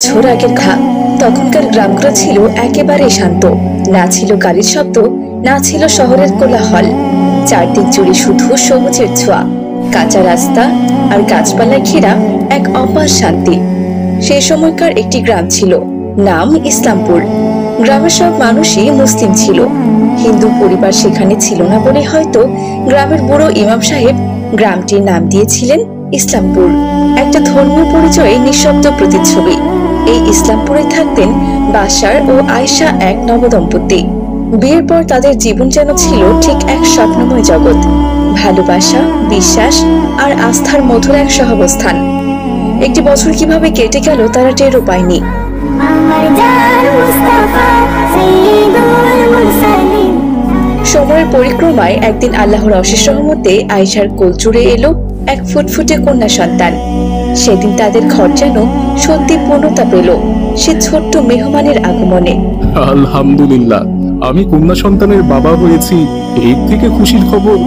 বছর আগের তখনকার গ্রামগুলো ছিল একেবারে শান্ত। না ছিল গাড়ির শব্দ, না ছিল শহরের কোলাহল। চারদিক জুড়ে শুধু সবুজের ছোঁয়া, কাঁচা রাস্তা আর গাছপালায় ঘেরা এক অপার শান্তি। সেই সময়কার একটি গ্রাম ছিল, নাম ইসলামপুর। গ্রামের সব মানুষই মুসলিম ছিল। হিন্দু পরিবার সেখানে ছিল না বলে হয়তো গ্রামের বুড়ো ইমাম সাহেব গ্রামটির নাম দিয়েছিলেন ইসলামপুর, একটা ধর্মীয় পরিচয়ে নিঃশব্দ প্রতিচ্ছবি। এই ইসলামপুরে থাকতেন বাশার ও আয়েশা, এক নবদম্পতি। বিয়ের পর তাদের জীবন যেন ছিল ঠিক এক স্বপ্নময় জগৎ। ভালোবাসা, বিশ্বাস আর আস্থার মধুর এক সহাবস্থান। একটি বছর কিভাবে কেটে গেল তারা টেরও পায়নি। সময়ের পরিক্রমায় একদিন আল্লাহর অশেষ রহমতে আয়েশার কোল জুড়ে এলো এক ফুটফুটে কন্যা সন্তান। সেদিন তাদের ঘর যেন সত্যি পূর্ণতা পেল সে ছোট্ট মেহমানের আগমনে। আলহামদুলিল্লাহ, আমি কন্যা সন্তানের বাবা হয়েছি। এর থেকে খুশির খবর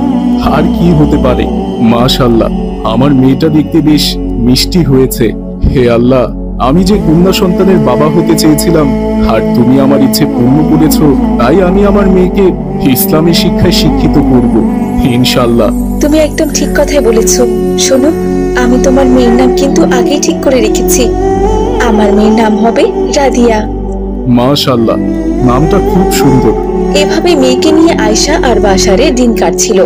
আর কি হতে পারে। মাশাআল্লাহ, আমার মেয়েটা দেখতে বেশ মিষ্টি হয়েছে। হে আল্লাহ, আমি যে কন্যা সন্তানের বাবা হতে চেয়েছিলাম আর তুমি আমার ইচ্ছে পূর্ণ করেছো। তাই আমি আমার মেয়েকে ইসলামী শিক্ষায় শিক্ষিত করব ইনশাআল্লাহ। তুমি একদম ঠিক কথাই বলেছো। শোনো, আমি তোমার মেয়ের নাম কিন্তু আগেই ঠিক করে রেখেছি। আমার মেয়ের নাম হবে রাদিয়া। মাশাআল্লাহ, নামটা খুব সুন্দর। এভাবে মেয়েকে নিয়ে আয়েশা আর বাশারে দিন কাটছিল।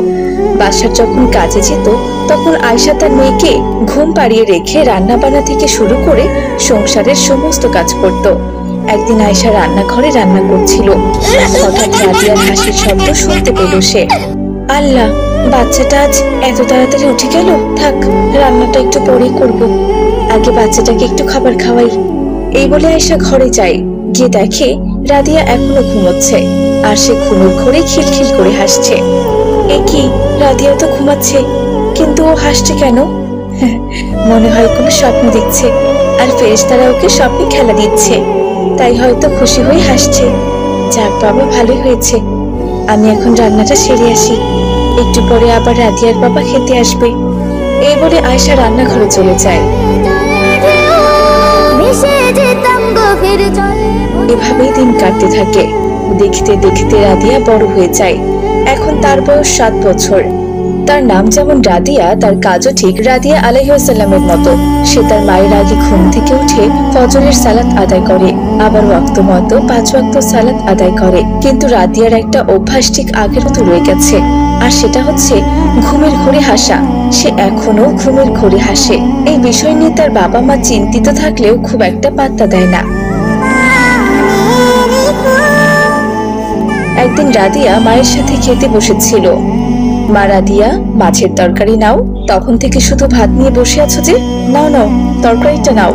বাশার যখন কাজে যেত তখন আয়েশা তার মেয়েকে ঘুম পাড়িয়ে রেখে রান্না বান্না থেকে শুরু করে সংসারের সমস্ত কাজ করত। একদিন আয়েশা রান্নাঘরে রান্না করছিল, হঠাৎ রাদিয়ার হাসির শব্দ শুনতে পেল সে। আল্লাহ, বাচ্চাটা আজ এত তাড়াতাড়ি উঠে গেল। থাক, রান্নাটা একটু পরেই করব, আগে বাচ্চাটাকে একটু খাবার খাওয়াই। এই বলে আয়েশা ঘরে যায়। গিয়ে দেখে রাদিয়া এখনো ঘুমোচ্ছে, আর সে ঘুমের ঘোরে খিলখিল করে হাসছে। এ কি, রাদিয়া তো ঘুমাচ্ছে, কিন্তু ও হাসছে কেন? মনে হয় কোনো স্বপ্ন দেখছে, আর ফেরেশতারা ওকে স্বপ্নে খেলা দিচ্ছে, তাই হয়তো খুশি হয়ে হাসছে। যাক বাবা, ভালোই হয়েছে। আমি এখন রান্নাটা সেরে আসি, একটু পরে আবার রাদিয়ার বাবা খেতে আসবে। এই বলে আয়েশা রান্নাঘরে চলে যায়। এভাবেই দিন কাটতে থাকে। দেখতে দেখতে রাদিয়া বড় হয়ে যায়। এখন তার বয়স 7 বছর। তার নাম যেমন রাদিয়া, তার কাজও ঠিক রাদিয়া আলাইহিস সালামের মতো। সে তার মায়ের আগে ঘুম থেকে উঠে ফজরের সালাত আদায় করে, আবার ওয়াক্ত মতো 5 ওয়াক্ত সালাত আদায় করে। কিন্তু রাদিয়ার একটা অভ্যাস ঠিক আগের মতো রয়ে গেছে, আর সেটা হচ্ছে ঘুমের ঘোরে হাসা। সে এখনো ঘুমের ঘোরে হাসে। এই বিষয় নিয়ে তার বাবা মা চিন্তিত থাকলেও খুব একটা পাত্তা দেয় না। একদিন রাদিয়া মায়ের সাথে খেতে বসেছিল। মা, রাদিয়া, মাছের তরকারি নাও। তখন থেকে শুধু ভাত নিয়ে বসে আছো যে? নাও নাও, তরকারিটা নাও।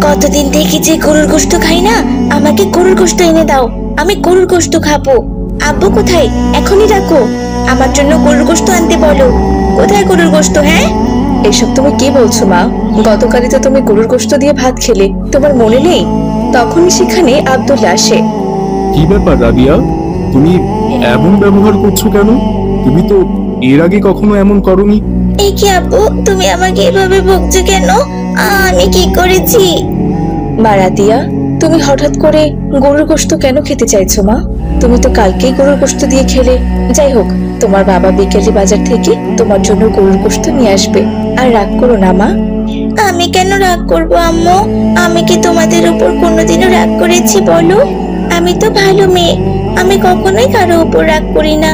কতদিন থেকে যে গরুর গোশত খাই না, আমাকে গরুর গোশত এনে দাও, আমি গরুর গোশত খাবো। আব্বু কোথায়? এখনই ডাকো, আমার জন্য গরুর গোশত আনতে বলো। কোথায় গরুর গোশত? হ্যাঁ, এসব তুমি কি বলছো মা? গতকালই তো তুমি গরুর গোশত দিয়ে ভাত খেলে, তোমার মনে নেই? তখনই সেখানে আব্দুল্লাহ আসে। কি ব্যাপার রাদিয়া, তুমি এমন ব্যবহার করছো কেন? তুমি তো এর আগে কখনো এমন করনি। এই কি আব্বু, তুমি আমাকে এভাবে বকছো কেন? আমি কি করেছি? মা, রাদিয়া, তুমি হঠাৎ করে গরুর গোশত কেন খেতে চাইছো মা? তুমি তো কালকেই গরুর গোশত দিয়ে খেলে। যাই হোক, তোমার বাবা বিকেলে বাজার থেকে তোমার জন্য গরুর গোশত নিয়ে আসবে। আর রাগ করো না মা। আমি কেন রাগ করবো আম্মু? আমি কি তোমাদের উপর কোনোদিনও রাগ করেছি বলো? আমি তো ভালো মেয়ে, আমি কখনোই কারো উপর রাগ করি না,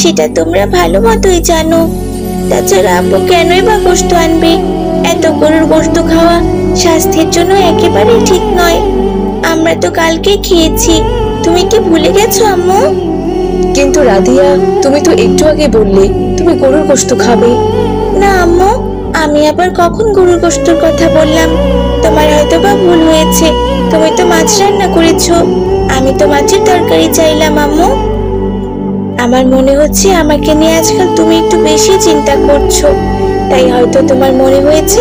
সেটা তোমরা ভালো মতোই জানো। তাছাড়া আব্বু কেনই বা গোশত আনবে? এত গরুর গোশত খাওয়া স্বাস্থ্যের জন্য একেবারেই ঠিক নয়। আমরা তো কালকে খেয়েছি, তুমি কি ভুলে গেছো আম্মু? কিন্তু রাদিয়া, তুমি তো একটু আগে বললে তুমি গরুর গোশত খাবে। না আম্মু, আমি আবার কখন গরুর গোশতের কথা বললাম? তোমার হয়তো বা ভুল হয়েছে, তুমি তো মাছ রান্না করেছো, আমি তো মাছের তরকারি চাইলাম আম্মু। আমার মনে হচ্ছে আমাকে নিয়ে আজকাল তুমি একটু বেশি চিন্তা করছো, তাই হয়তো তোমার মনে হয়েছে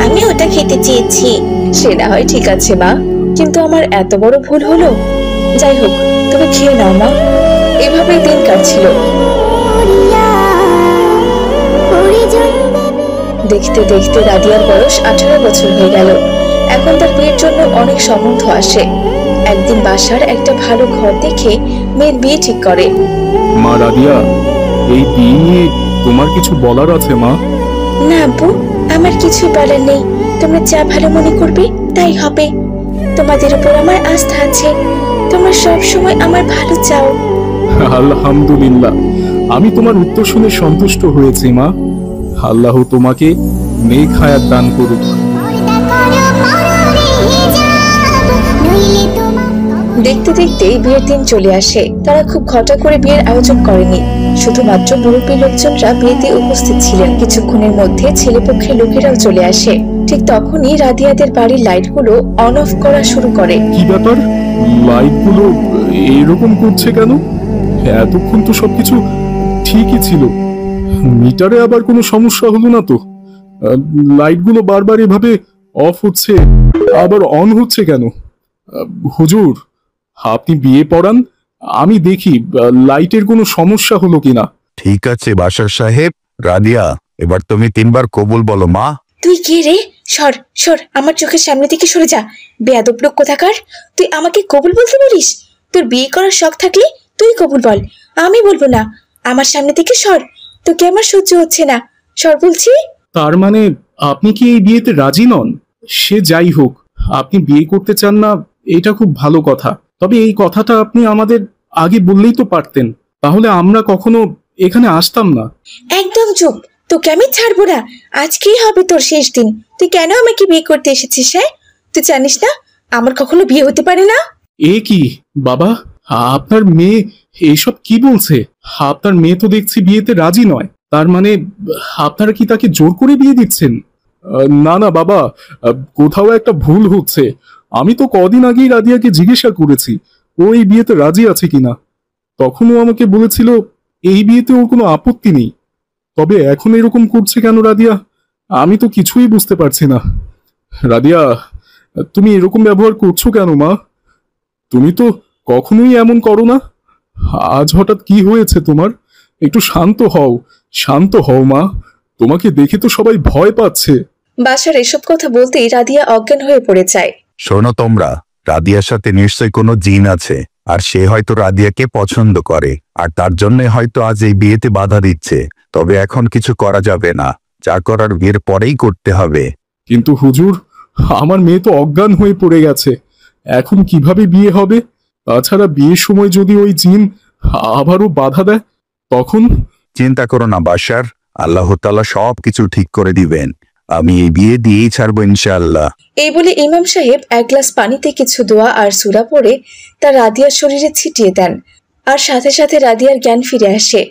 আমি ওটা খেতে চেয়েছি। সে না হয় ঠিক আছে মা, কিন্তু আমার এত বড় ভুল হলো। যাই হোক, তুমি খেয়ে নাও মা। এভাবেই দিন কাটছিল। দেখতে দেখতে রাদিয়ার বয়স 18 বছর হয়ে গেল। এখন তখন তার বিয়ের জন্য অনেক সম্বন্ধ আসে। একদিন বাসার একটা ভালো ঘর দেখে মেয়ের বিয়ে ঠিক করে। মা রাদিয়া, এই বিয়ে নিয়ে তোমার কিছু বলার আছে মা? না আব্বু, আমার কিছু বলার নেই। তোমরা যা ভালো মনে করবে তাই হবে। তোমাদের উপর আমার আস্থা আছে। তোমরা সব সময় আমার ভালো চাও। আলহামদুলিল্লাহ, আমি তোমার উত্তর শুনে সন্তুষ্ট হয়েছি মা। আল্লাহ তোমাকে নেক হায়াত দান করুক। দেখতে দেখতে বিয়ের দিন চলে আসে। তারা খুব ঘটা করে বিয়ের আয়োজন করেনি, শুধুমাত্র মুরব্বী লোকজনরা বিয়েতে উপস্থিত ছিলেন। কিছুক্ষণের মধ্যে ছেলেপক্ষের লোকেরাও চলে আসে। ঠিক তখনই রাদিয়াদের বাড়ির লাইটগুলো অন অফ করা শুরু করে। কি ব্যাপার, লাইটগুলো এরকম করছে কেন? এতক্ষণ তো সবকিছু ঠিকই ছিল। মিটারে আবার কোনো সমস্যা হলো না তো? লাইটগুলো বারবার এভাবে অফ হচ্ছে আবার অন হচ্ছে কেন? হুজুর, আপনি বিয়ে পড়ান, আমি দেখি লাইটের কোনো সমস্যা হলো কিনা। ঠিক আছে বাশার সাহেব। রাদিয়া, এবার তুমি 3 বার কবুল বলো মা। তুই কে রে? সর সর, আমার চোখের সামনে থেকে সরে যা। বেয়াদব লোক কোথাকার! তুই আমাকে কবুল বলতে বলিস? তোর বিয়ে করার শখ থাকলে তুই কবুল বল, আমি বলবো না। আমার সামনে থেকে সর, তোকে আমার সহ্য হচ্ছে না। সর বলছি। তার মানে আপনি কি এই বিয়েতে রাজি নন? সে যাই হোক, আপনি বিয়ে করতে চান না এটা খুব ভালো কথা। তবে এই কথাটা আপনি আমাদের আগে বললেই তো পারতেন, তাহলে আমরা কখনো এখানে আসতাম না। একদম চুপ, তোকে আমি ছাড়বো না। আজকেই হবে তোর শেষ দিন। তুই কেন আমাকে বিয়ে করতে এসেছিস? হ্যাঁ, তুই জানিস না আমার কখনো বিয়ে হতে পারে না? এ কি বাবা, আপনার মেয়ে এসব কি বলছে? আপনার মেয়ে তো দেখছি বিয়েতে রাজি নয়। তার মানে আপনারা কি তাকে জোর করে বিয়ে দিচ্ছেন? না না বাবা, কোথাও একটা ভুল হচ্ছে। আমি তো কদিন আগেই রাদিয়াকে জিজ্ঞাসা করেছি ও এই বিয়েতে রাজি আছে কিনা। তখন ও আমাকে বলেছিল এই বিয়েতে ওর কোনো আপত্তি নেই। তবে এখন এরকম করছে কেন রাদিয়া? আমি তো কিছুই বুঝতে পারছি না। রাদিয়া, তুমি এরকম ব্যবহার করছো কেন মা? তুমি তো কখনোই এমন করো না। আজ হঠাৎ কি হয়েছে তোমার? একটু শান্ত হও, শান্ত হও মা। তোমাকে দেখে তো সবাই ভয় পাচ্ছে। বাসার এসব কথা বলতেই রাদিয়া অজ্ঞান হয়ে পড়ে যায়। শোনো তোমরা, রাদিয়ার সাথে নিশ্চয়ই কোনো জিন আছে, আর সে হয়তো রাদিয়াকে পছন্দ করে, আর তার জন্য হয়তো আজ এই বিয়েতে বাধা দিচ্ছে। তবে এখন কিছু করা যাবে না, যা করার বিয়ের পরেই করতে হবে। কিন্তু হুজুর, আমার মেয়ে তো অজ্ঞান হয়ে পড়ে গেছে, এখন কিভাবে বিয়ে হবে? তাছাড়া বিয়ের সময় যদি ওই জিন আবারও বাধা দেয় তখন? চিন্তা করো না বাশার, আল্লাহ তাআলা সব কিছু ঠিক করে দিবেন। আমি এই বিয়ে দিয়েই ছাড়বো ইনশাআল্লাহ। এই বলে ইমাম সাহেব এক গ্লাস পানিতে কিছু দোয়া আর সূরা পড়ে তা রাদিয়ার শরীরে ছিটিয়ে দেন, আর সাথে সাথে রাদিয়ার জ্ঞান ফিরে আসে।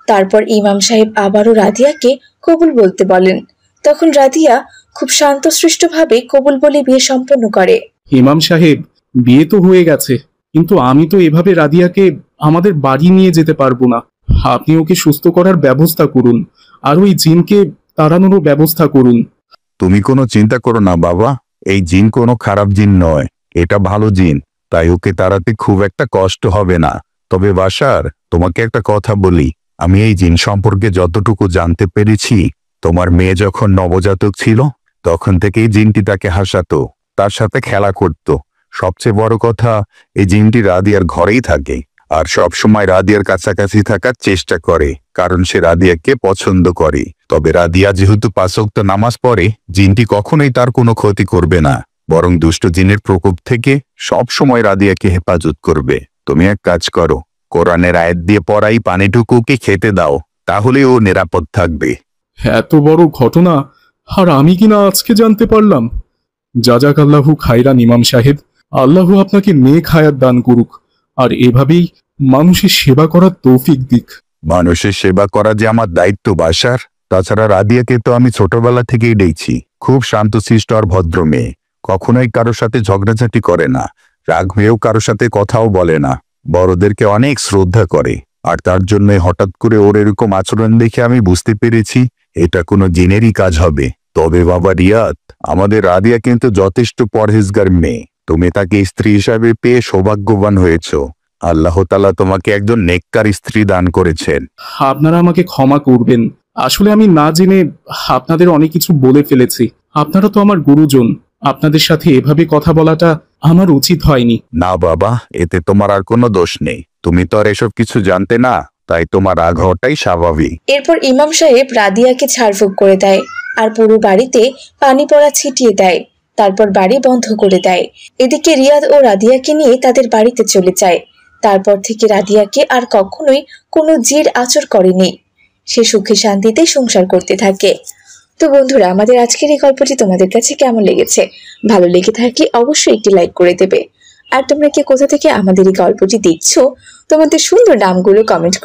তারপর ইমাম সাহেব আবারও রাদিয়াকে কবুল বলতে বলেন। তখন রাদিয়া খুব শান্তশিষ্টভাবে কবুল বলে বিয়ে সম্পন্ন করে। ইমাম সাহেব, বিয়ে তো হয়ে গেছে, কিন্তু আমি তো এভাবে রাদিয়াকে আমাদের বাড়ি নিয়ে যেতে পারবো না। আপনি ওকে সুস্থ করার ব্যবস্থা করুন, আর ওই জিনকে তাড়ানোরও ব্যবস্থা করুন। তুমি কোনো চিন্তা করো না বাবা, এই জিন কোনো খারাপ জিন নয়, এটা ভালো জিন, তাই ওকে তাড়াতে খুব একটা কষ্ট হবে না। তবে বাশার, তোমাকে একটা কথা বলি, আমি এই জিন সম্পর্কে যতটুকু জানতে পেরেছি, তোমার মেয়ে যখন নবজাতক ছিল তখন থেকেই জিনটি তাকে হাসাতো, তার সাথে খেলা করত। সবচেয়ে বড় কথা, এই জিনটি রাদিয়ার ঘরেই থাকে, আর সব সময় রাদিয়ার কাছাকাছি থাকার চেষ্টা করে, কারণ সে রাদিয়াকে পছন্দ করে। তবে রাদিয়া যেহেতু 5 ওয়াক্ত নামাজ পড়ে, জিনটি কখনোই তার কোনো ক্ষতি করবে না, বরং দুষ্ট জিনের প্রকোপ থেকে সব সময় রাদিয়াকে হেফাজত করবে। তুমি এক কাজ করো, কোরআনের আয়াত দিয়ে পড়াই পানিটুকুকে খেতে দাও, তাহলে ও নিরাপদ থাকবে। এত বড় ঘটনা আর আমি কিনা আজকে জানতে পারলাম। জাজাক আল্লাহু খাইরান ইমাম সাহেব, আল্লাহ আপনাকে নেক হায়াত দান করুক, আর এভাবেই মানুষের সেবা করার তৌফিক দিক। মানুষের সেবা করা যে আমার দায়িত্ব বাশার। তাছাড়া রাদিয়াকে তো আমি ছোটবেলা থেকেই দেখছি, খুব শান্তশিষ্ট আর ভদ্র মেয়ে, কখনোই কারো সাথে ঝগড়াঝাটি করে না, রাগ হয়েও কারো সাথে কথাও বলে না, বড়দেরকে অনেক শ্রদ্ধা করে। আর তার জন্য হঠাৎ করে ওর এরকম আচরণ দেখে আমি বুঝতে পেরেছি এটা কোনো জিনেরই কাজ হবে। তবে বাবা রিয়াদ, আমাদের রাদিয়া কিন্তু যথেষ্ট পরহেজগার মেয়ে, তুমি তাকে স্ত্রী হিসাবে পেয়ে সৌভাগ্যবান হয়েছ। আল্লাহ তাআলা তোমাকে একজন নেককার স্ত্রী দান করেছেন। আপনারা আমাকে ক্ষমা করবেন, আসলে আমি না জেনে আপনাদের অনেক কিছু বলে ফেলেছি। আপনারা তো আমার গুরুজন, আপনাদের সাথে এভাবে কথা বলাটা আমার উচিত হয়নি। না বাবা, এতে তোমার আর কোনো দোষ নেই। তুমি তো আর এসব কিছু জানতে না, তাই তোমার রাগ হওয়াটাই স্বাভাবিক। এরপর ইমাম সাহেব রাদিয়াকে ঝাড়ফুঁক করে দেয় আর পুরো বাড়িতে পানি পড়া ছিটিয়ে দেয়। তারপর বাড়ি বন্ধ করে দেয়। এদিকে রিয়াদ ও রাদিয়াকে নিয়ে তাদের বাড়িতে চলে যায়। তারপর থেকে রাদিয়াকে আর কখনোই কোনো জিদ আচর করেনি। সে সুখে শান্তিতে সংসার করতে থাকে। তো বন্ধুরা, আমাদের আজকের এই গল্পটি তোমাদের কাছে কেমন লেগেছে? ভালো লেগে থাকলে অবশ্যই একটি লাইক করে দেবে। আর তোমরা কে কোথা থেকে আমাদের এই গল্পটি দেখছো, তোমাদের সুন্দর নামগুলো কমেন্ট